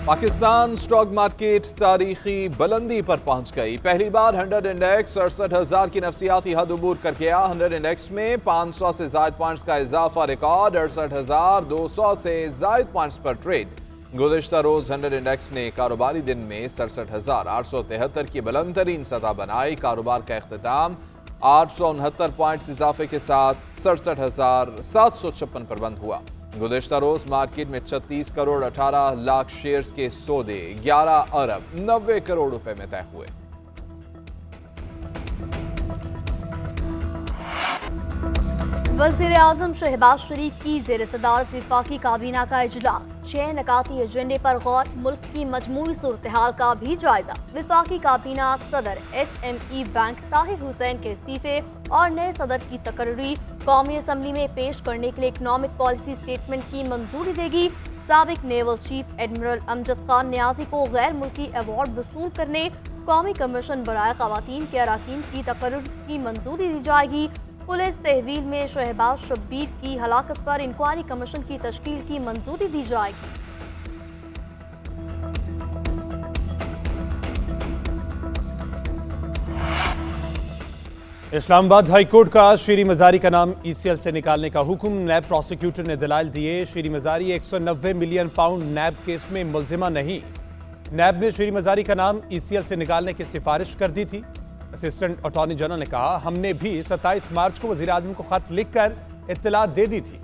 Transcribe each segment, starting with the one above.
Pakistan stock market तारीखी बुलंदी पर पहुंच गई। पहली बार 100 इंडेक्स 68,000 की नफसियाती हद अबूर कर गया। 100 इंडेक्स में 500 से जायद पॉइंट्स का इजाफा रिकॉर्ड 68,200 से जायद पॉइंट्स पर ट्रेड। गुज़िश्ता रोज 100 इंडेक्स ने कारोबारी दिन में 67,873 की बुलंद तरीन सतह बनाई। कारोबार का इख्तिताम 869 पॉइंट्स इजाफे के साथ 67,756 पर बंद हुआ। गुज़िश्ता रोज मार्केट में 36 करोड़ 18 लाख शेयर्स के सौदे 11 अरब 90 करोड़ रुपए में तय हुए। वज़ीर आज़म शहबाज शरीफ की ज़ेर सदारत वफाकी काबीना का इजलास। 6 नकाती एजेंडे पर गौर, मुल्क की मजमूई सूरत हाल का भी जायजा। वफाकी काबीना सदर SME बैंक ताहिर हुसैन के इस्तीफे और नए सदर की तकर्री कौमी असम्बली में पेश करने के लिए इकनॉमिक पॉलिसी स्टेटमेंट की मंजूरी देगी। साबिक naval chief admiral Amjad Khan Niazi को गैर मुल्की अवार्ड वसूल करने कौमी कमीशन बराए खवातीन के अराकीन की तकर्री की मंजूरी दी जाएगी। पुलिस तहवील में शहबाज शब्बीर की हलाकत पर इंक्वायरी कमीशन की तश्कील की मंजूरी दी जाएगी। इस्लामाबाद हाईकोर्ट का शीरी मजारी का नाम ECL से निकालने का हुक्म। नैब प्रोसिक्यूटर ने दलाइल दिए। शीरी मजारी 190 मिलियन पाउंड नैब केस में मुलजिमा नहीं। नैब ने शीरी मजारी का नाम ECL से निकालने की सिफारिश कर दी थी। असिस्टेंट अटॉर्नी जनरल ने कहा, हमने भी 27 मार्च को वजीर आजम को खत लिखकर इत्तला दे दी थी।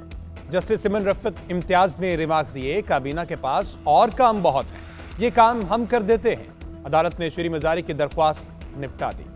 जस्टिस सिमन रफत इम्तियाज ने रिमार्क्स दिए, काबीना के पास और काम बहुत है, ये काम हम कर देते हैं। अदालत ने शीरी मजारी की दरख्वास्त निपटा दी।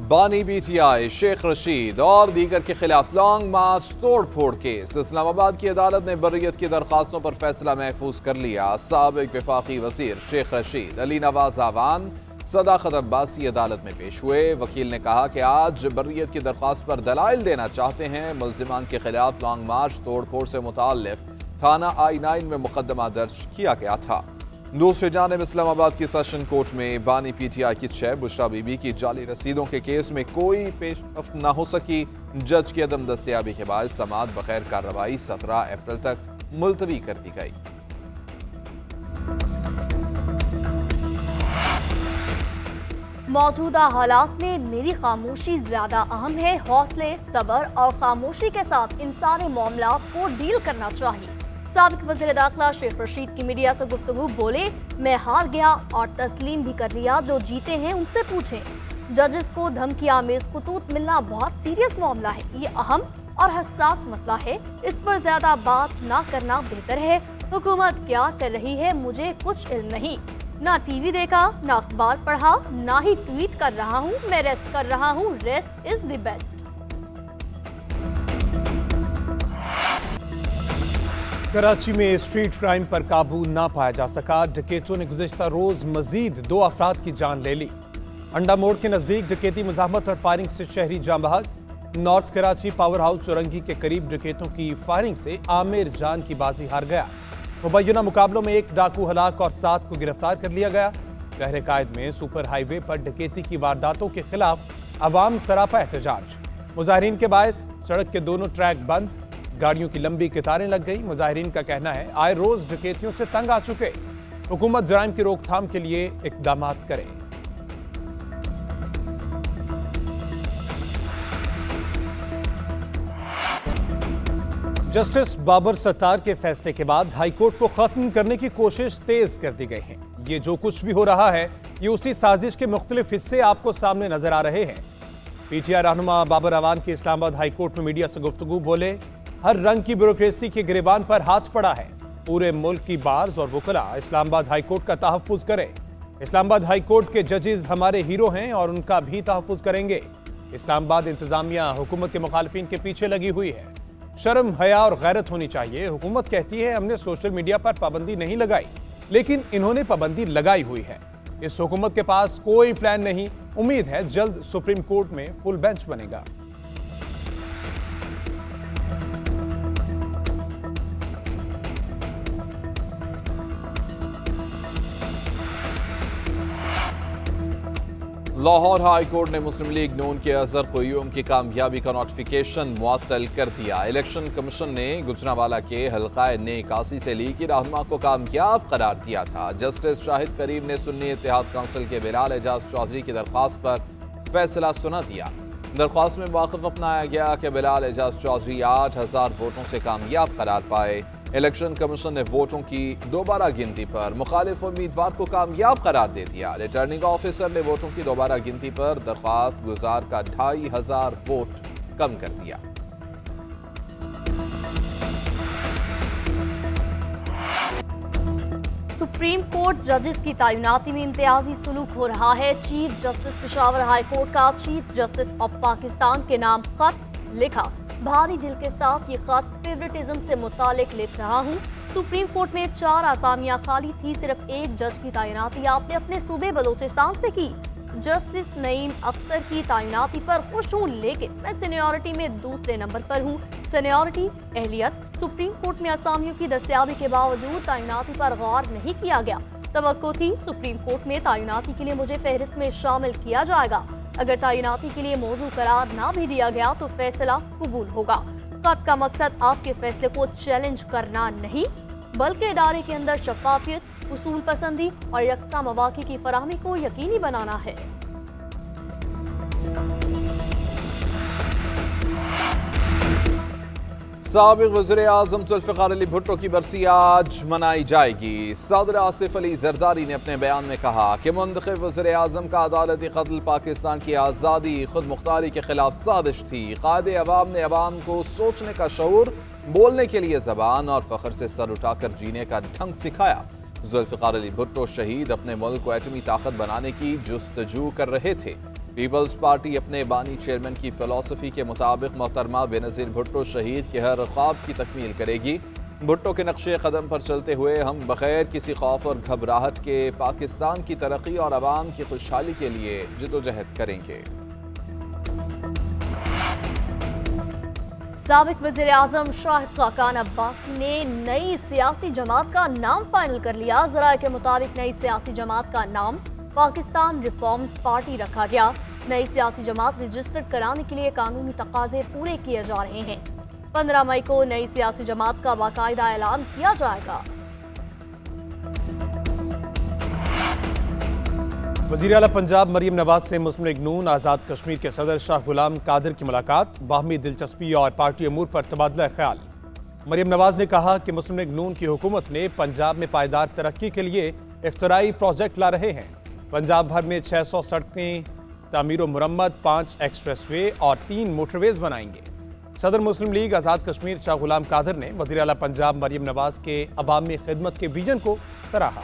बानी BTI शेख रशीद और दीगर के खिलाफ लॉन्ग मार्च तोड़ फोड़ केस। इस्लामाबाद की अदालत ने बर्रियत की दरखास्तों पर फैसला महफूज कर लिया। साबिक वफाकी वजीर शेख रशीद, अली नवाज आवान, सदाकत अब्बासी अदालत में पेश हुए। वकील ने कहा कि आज बर्रियत की दरखास्त पर दलाइल देना चाहते हैं। मुल्जिमान के खिलाफ लॉन्ग मार्च तोड़ फोड़ से मुताल्लिक थाना I9 में मुकदमा दर्ज किया गया था। दूसरी जानिब इस्लामाबाद की सेशन कोर्ट में बानी PTI की 6 बुशरा बीबी की जाली रसीदों के केस में कोई पेशरफ्त न हो सकी। जज की अदम दस्तयाबी के बाद समाअत बगैर कार्रवाई 17 अप्रैल तक मुलतवी कर दी गई। मौजूदा हालात में मेरी खामोशी ज्यादा अहम है। हौसले, सब्र और खामोशी के साथ इन सारे मामलों को डील करना चाहिए। साबिक वज़ीर दाखिला शेख रशीद की मीडिया से गुफ्तगू, बोले, मैं हार गया और तस्लीम भी कर लिया, जो जीते हैं उनसे पूछें। जजेस को धमकी आमेज खतूत मिलना बहुत सीरियस मामला है। ये अहम और हसास मसला है, इस पर ज्यादा बात ना करना बेहतर है। हुकूमत क्या कर रही है मुझे कुछ इल्म नहीं। ना टीवी देखा, ना अखबार पढ़ा, ना ही ट्वीट कर रहा हूँ। मैं रेस्ट कर रहा हूँ। Rest is the best. Karachi में स्ट्रीट क्राइम पर काबू ना पाया जा सका। डकैतों ने गुज़िश्ता रोज मजीद 2 अफराद की जान ले ली। अंडा मोड़ के नजदीक डकैती मुज़ाहमत और फायरिंग से शहरी जाम बहक। नॉर्थ कराची पावर हाउस चौरंगी के करीब डकैतों की फायरिंग से आमिर जान की बाजी हार गया। मुबैना मुकाबलों में 1 डाकू हलाक और 7 को गिरफ्तार कर लिया गया। शहर कायद में सुपर हाईवे पर डकैती की वारदातों के खिलाफ अवाम सरापा एहतजाज। मुजाहिरीन के बायस सड़क के दोनों ट्रैक बंद, गाड़ियों की लंबी कतारें लग गई। मुजाहिरीन का कहना है, आए रोज डकैतियों से तंग आ चुके, हुकूमत जराइम की रोकथाम के लिए इकदाम करे। जस्टिस बाबर सत्तार के फैसले के बाद हाईकोर्ट को खत्म करने की कोशिश तेज कर दी गई है। ये जो कुछ भी हो रहा है, ये उसी साजिश के मुख्तलिफ हिस्से आपको सामने नजर आ रहे हैं। PTI रहनुमा बाबर अवान की इस्लामाबाद हाईकोर्ट में मीडिया से गुफ्तगू, बोले, हर रंग की ब्यूरोक्रेसी के गिरेबान पर हाथ पड़ा है। पूरे मुल्क की बार्स और वकला इस्लामाबाद हाईकोर्ट का तहफ्फुज करें। इस्लामाबाद हाईकोर्ट के जजेस हमारे हीरो हैं और उनका भी तहफ्फुज करेंगे। इस्लामाबाद इंतजामिया हुकूमत के मुखालिफिन के पीछे लगी हुई है। शर्म, हया और गैरत होनी चाहिए। हुकूमत कहती है हमने सोशल मीडिया पर पाबंदी नहीं लगाई, लेकिन इन्होंने पाबंदी लगाई हुई है। इस हुकूमत के पास कोई प्लान नहीं। उम्मीद है जल्द सुप्रीम कोर्ट में फुल बेंच बनेगा। लाहौर हाई कोर्ट ने मुस्लिम लीग नून के अजहर क़य्यूम की कामयाबी का नोटिफिकेशन मुअत्तल कर दिया। इलेक्शन कमीशन ने गुजरांवाला के हल्काए नेकासी से लीग की रहनुमा को कामयाब करार दिया था। जस्टिस शाहिद करीम ने सुन्नी इत्तेहाद काउंसिल के बिलाल एजाज चौधरी की दरख्वास्त पर फैसला सुना दिया। दरख्वास्त में मौक़िफ़ अपनाया गया कि बिलाल एजाज चौधरी 8000 वोटों से कामयाब करार पाए। इलेक्शन कमीशन ने वोटों की दोबारा गिनती पर मुखालिफ उम्मीदवार को कामयाब करार दे दिया। रिटर्निंग ऑफिसर ने वोटों की दोबारा गिनती पर दरख्वास्त गुजार का 2500 वोट कम कर दिया। सुप्रीम कोर्ट जजेस की तैनाती में इम्तियाजी सुलूक हो रहा है। Chief justice Peshawar high court का चीफ जस्टिस ऑफ पाकिस्तान के नाम खत लिखा। भारी दिल के साथ ये खत फेवरेटिज्म से मुतालिक लिख रहा हूँ। सुप्रीम कोर्ट में 4 आसामियां खाली थी, सिर्फ एक जज की तैनाती आपने अपने सूबे बलोचिस्तान से की। जस्टिस नईम अख्तर की तैनाती पर खुश हूँ, लेकिन मैं सीनियरिटी में दूसरे नंबर पर हूँ। सीनियरिटी, एहलियत, सुप्रीम कोर्ट में असामियों की दस्तयाबी के बावजूद तैनाती पर गौर नहीं किया गया। तवक्को थी सुप्रीम कोर्ट में तैनाती के लिए मुझे फहरिस्त में शामिल किया जाएगा। अगर तैनाती के लिए मौजू करार ना भी दिया गया तो फैसला कबूल होगा। खत का मकसद आपके फैसले को चैलेंज करना नहीं, बल्कि इदारे के अंदर शफाफियत, उसूल पसंदी और यकसा मौक़े की फराहमी को यकीनी बनाना है। साबिक़ वज़ीर-ए-आज़म ज़ुल्फ़िकार अली भुट्टो की बरसी आज मनाई जाएगी। सदर आसिफ अली ज़रदारी ने अपने बयान में कहा कि मुंतख़ब वज़ीर-ए-आज़म का अदालती कत्ल पाकिस्तान की आज़ादी, खुद मुख्तारी के खिलाफ साजिश थी। क़ायदे अवाम ने अवाम को सोचने का शऊर, बोलने के लिए ज़बान और फ़ख्र से सर उठाकर जीने का ढंग सिखाया। ज़ुल्फ़िकार अली भुट्टो शहीद अपने मुल्क को एटमी ताकत बनाने की जुस्तजू कर रहे थे। पीपल्स पार्टी अपने बानी चेयरमैन की फिलॉसफी के मुताबिक मोहतरमा बेनज़ीर भुट्टो शहीद के हर ख्वाब की तकमील करेगी। भुट्टो के नक्शे कदम पर चलते हुए हम बगैर किसी खौफ और घबराहट के पाकिस्तान की तरक्की और आवाम की खुशहाली के लिए जदोजहद करेंगे। साबिक़ वज़ीर-ए-आज़म शाहिद खाकान अब्बासी ने नई सियासी जमात का नाम फाइनल कर लिया। ज़राए के मुताबिक नई सियासी जमात का नाम पाकिस्तान रिफॉर्म्स पार्टी रखा गया। नई सियासी जमात रजिस्टर्ड कराने के लिए कानूनी तकाजे पूरे किए जा रहे हैं। 15 मई को नई सियासी जमात का बाकायदा ऐलान किया जाएगा। वज़ीर आला पंजाब मरियम नवाज से मुस्लिम लीग नून आज़ाद कश्मीर के सदर शाह गुलाम कादिर की मुलाकात, बाहमी दिलचस्पी और पार्टी अमूर पर तबादला ख्याल। मरियम नवाज ने कहा कि मुस्लिम लीग नून की हुकूमत ने पंजाब में पायदार तरक्की के लिए इख्तराई प्रोजेक्ट ला रहे हैं। पंजाब भर में 600 सड़कें तामीर व मुरम्मत, 5 एक्सप्रेसवे और 3 मोटरवेज बनाएंगे। सदर मुस्लिम लीग आज़ाद कश्मीर शाह गुलाम कादिर ने वज़ीर आला पंजाब मरियम नवाज के अवामी खिदमत के विजन को सराहा।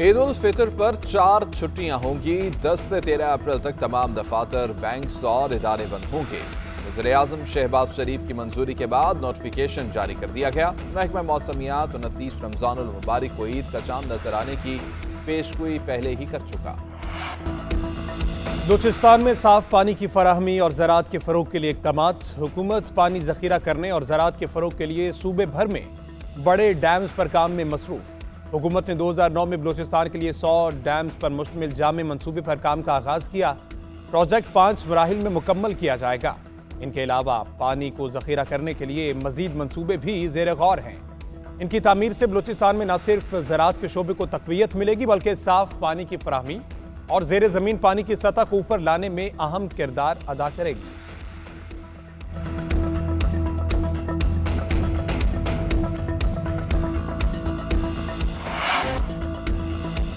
ईद उल फितर पर 4 छुट्टियां होंगी। 10 से 13 अप्रैल तक तमाम दफातर, बैंक और इदारे बंद होंगे। वज़ीर-ए-आज़म शहबाज शरीफ की मंजूरी के बाद नोटिफिकेशन जारी कर दिया गया। महकमा मौसमियात 29 रमज़ानुल मुबारक को ईद का चांद नजर आने की पेशगोई पहले ही कर चुका। बलूचिस्तान में साफ पानी की फराहमी और ज़राअत के फ़रोग के लिए इक़दामात। हुकूमत पानी ज़ख़ीरा करने और ज़राअत के फ़रोग के लिए सूबे भर में बड़े डैम्स पर काम में मसरूफ़। हुकूमत ने 2009 में बलूचिस्तान के लिए 100 डैम्स पर मुश्तमिल जामे मंसूबे पर काम का आगाज़ किया। प्रोजेक्ट 5 मराहिल में मुकम्मल किया जाएगा। इनके अलावा पानी को ज़ख़ीरा करने के लिए मज़ीद मंसूबे भी ज़ेर गौर हैं। इनकी तामीर से बलूचिस्तान में न सिर्फ ज़राअत के शोबे को तक़वियत मिलेगी, बल्कि साफ पानी की फराहमी और ज़ेर ज़मीन पानी की सतह को ऊपर लाने में अहम किरदार अदा करेगी।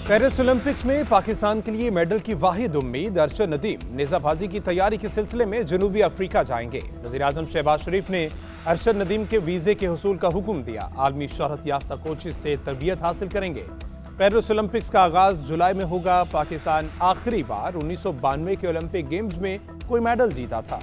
पेरिस ओलंपिक्स में पाकिस्तान के लिए मेडल की वाहिद उम्मीद अरशद नदीम नेज़ाबाजी की तैयारी के सिलसिले में जनूबी अफ्रीका जाएंगे। वज़ीर-ए-आज़म शहबाज शरीफ ने अरशद नदीम के वीज़े के हुसूल का हुक्म दिया। आलमी शोहरत याफ्ता कोचेस से तरबियत हासिल करेंगे। पेरिस ओलंपिक्स का आगाज जुलाई में होगा। पाकिस्तान आखिरी बार 1992 के ओलंपिक गेम्स में कोई मेडल जीता था।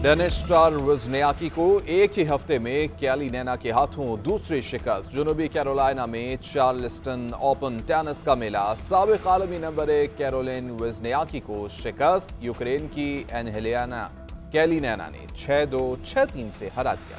टेनिस स्टार वज़नियाकी को एक ही हफ्ते में कैली नैना के हाथों दूसरी शिकस्त। जनूबी कैरोलिना में चार्ल्सटन ओपन टेनिस का मेला। साबिक आलमी नंबर 1 कैरोलिन वज़नियाकी को शिकस्त। यूक्रेन की एनहेलियाना कैली नैना ने 6-2, 6-3 से हरा दिया।